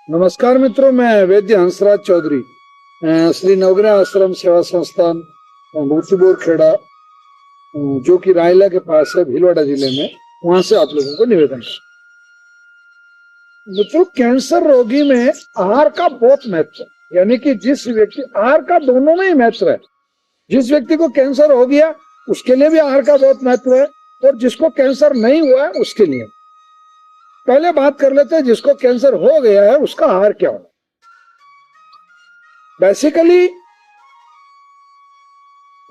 नमस्कार मित्रों, मैं वैद्य हंसराज चौधरी श्री नवग्रह आश्रम सेवा संस्थान मूर्तिबोर खेड़ा जो कि रायला के पास है, भीलवाड़ा जिले में, वहां से आप लोगों को निवेदन है। मित्रों, कैंसर रोगी में आहार का बहुत महत्व है, यानी कि जिस व्यक्ति आहार का दोनों में ही महत्व है। जिस व्यक्ति को कैंसर हो गया उसके लिए भी आहार का बहुत महत्व है, और जिसको कैंसर नहीं हुआ है उसके लिए। पहले बात कर लेते हैं जिसको कैंसर हो गया है उसका आहार क्या होगा। बेसिकली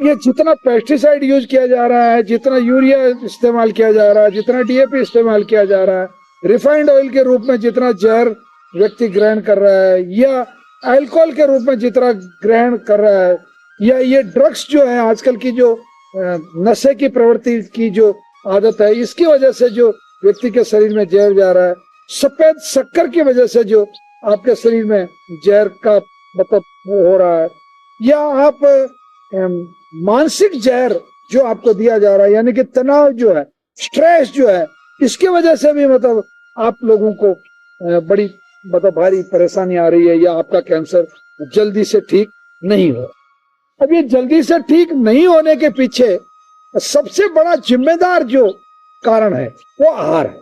ये जितना पेस्टिसाइड यूज किया जा रहा है, जितना यूरिया इस्तेमाल किया जा रहा है, जितना डीएपी इस्तेमाल किया जा रहा है, रिफाइंड ऑयल के रूप में जितना जहर व्यक्ति ग्रहण कर रहा है, या अल्कोहल के रूप में जितना ग्रहण कर रहा है, या ये ड्रग्स जो है आजकल की जो नशे की प्रवृत्ति की जो आदत है, इसकी वजह से जो व्यक्ति के शरीर में जहर जा रहा है, सफेद शक्कर की वजह से जो आपके शरीर में जहर का मतलब हो रहा है, या आप मानसिक जहर जो आपको दिया जा रहा है, यानी कि तनाव जो है, स्ट्रेस जो है, इसकी वजह से भी मतलब आप लोगों को बड़ी मतलब भारी परेशानी आ रही है, या आपका कैंसर जल्दी से ठीक नहीं हो। अब ये जल्दी से ठीक नहीं होने के पीछे सबसे बड़ा जिम्मेदार जो कारण है वो आहार है।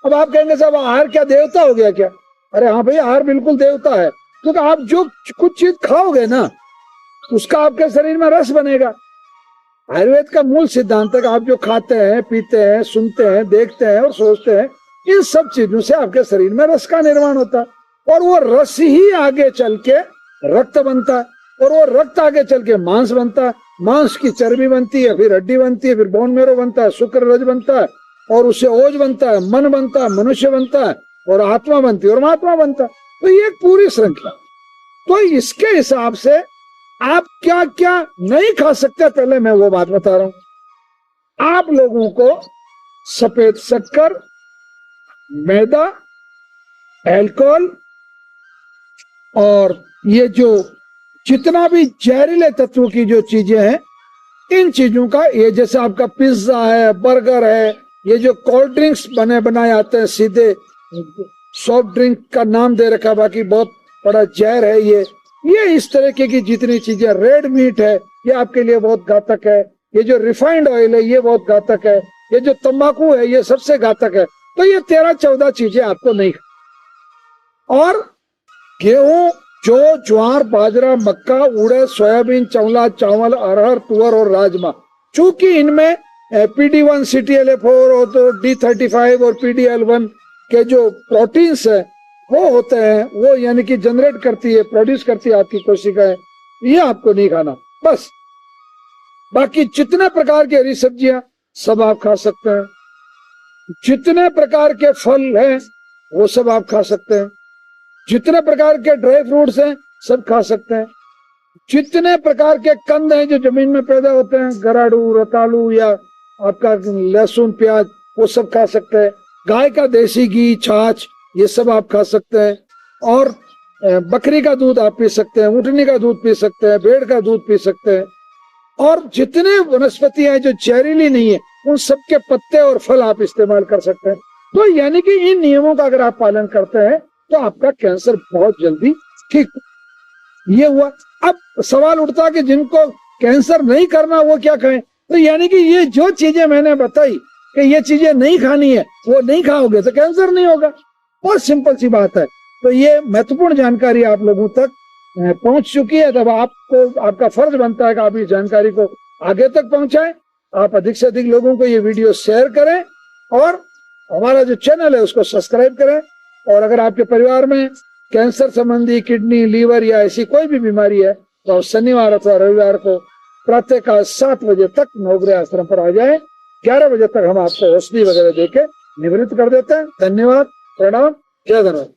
अब आप कहेंगे साहब आहार क्या देवता हो गया क्या? अरे हाँ भाई, आहार बिल्कुल देवता है, क्योंकि आप जो कुछ चीज खाओगे ना उसका आपके शरीर में रस बनेगा। आयुर्वेद का मूल सिद्धांत है कि आप जो खाते हैं, पीते हैं, सुनते हैं, देखते हैं और सोचते हैं, इन सब चीजों से आपके शरीर में रस का निर्माण होता है, और वो रस ही आगे चल के रक्त बनता है, और वो रक्त आगे चल के मांस बनता है, मांस की चर्बी बनती है, फिर हड्डी बनती है, फिर बोन मेरो बनता है, शुक्र रज बनता है, और उससे ओज बनता है, मन बनता है, मनुष्य बनता है, और आत्मा बनती है, और महात्मा बनता है। तो ये एक पूरी श्रृंखला। तो इसके हिसाब से आप क्या क्या नहीं खा सकते, पहले मैं वो बात बता रहा हूं। आप लोगों को सफेद शक्कर, मैदा, अल्कोहल और ये जो जितना भी जहरीले तत्वों की जो चीजें हैं, इन चीजों का, ये जैसे आपका पिज्जा है, बर्गर है, ये जो कोल्ड ड्रिंक्स बनाए आते हैं, सीधे सॉफ्ट ड्रिंक का नाम दे रखा, बाकी बहुत बड़ा जहर है ये इस तरह की जितनी चीजें, रेड मीट है ये आपके लिए बहुत घातक है, ये जो रिफाइंड ऑयल है ये बहुत घातक है, ये जो तंबाकू है ये सबसे घातक है। तो ये 13-14 चीजें आपको नहीं। और गेहूं, जो ज्वार, बाजरा, मक्का, उड़द, सोयाबीन, चौला, चावल, अरहर, तुअर और राजमा, चूंकि इनमें PD1, CTLA4 और तो D35 और PDL1 के जो प्रोटीन्स है वो होते हैं, वो यानी कि जनरेट करती है, प्रोड्यूस करती है आपकी कोशिकाएं, ये आपको नहीं खाना बस। बाकी जितने प्रकार की हरी सब्जियां सब आप खा सकते हैं, जितने प्रकार के फल हैं वो सब आप खा सकते हैं, जितने प्रकार के ड्राई फ्रूट्स हैं सब खा सकते हैं, जितने प्रकार के कंद हैं जो जमीन में पैदा होते हैं, गराड़ू, रतालू या आपका लहसुन, प्याज, वो सब खा सकते हैं। गाय का देसी घी, छाछ, ये सब आप खा सकते हैं, और बकरी का दूध आप पी सकते हैं, ऊँटनी का दूध पी सकते हैं, भेड़ का दूध पी सकते हैं, और जितने वनस्पतियां हैं जो जहरीली नहीं है उन सब के पत्ते और फल आप इस्तेमाल कर सकते हैं। तो यानी कि इन नियमों का अगर आप पालन करते हैं तो आपका कैंसर बहुत जल्दी ठीक। ये हुआ। अब सवाल उठता है कि जिनको कैंसर नहीं करना वो क्या खाएं? तो यानी कि ये जो चीजें मैंने बताई कि ये चीजें नहीं खानी है, वो नहीं खाओगे तो कैंसर नहीं होगा। बहुत सिंपल सी बात है। तो ये महत्वपूर्ण जानकारी आप लोगों तक पहुंच चुकी है, तब आपको, आपका फर्ज बनता है कि आप इस जानकारी को आगे तक पहुंचाएं। आप अधिक से अधिक लोगों को ये वीडियो शेयर करें, और हमारा जो चैनल है उसको सब्सक्राइब करें। और अगर आपके परिवार में कैंसर संबंधी, किडनी, लीवर या ऐसी कोई भी बीमारी है तो आप शनिवार अथवा रविवार को प्रातःकाल 7 बजे तक नवग्रह आश्रम पर आ जाएं। 11 बजे तक हम आपको औषधि वगैरह देके निवृत्त कर देते हैं। धन्यवाद, प्रणाम, जय धन्यवाद।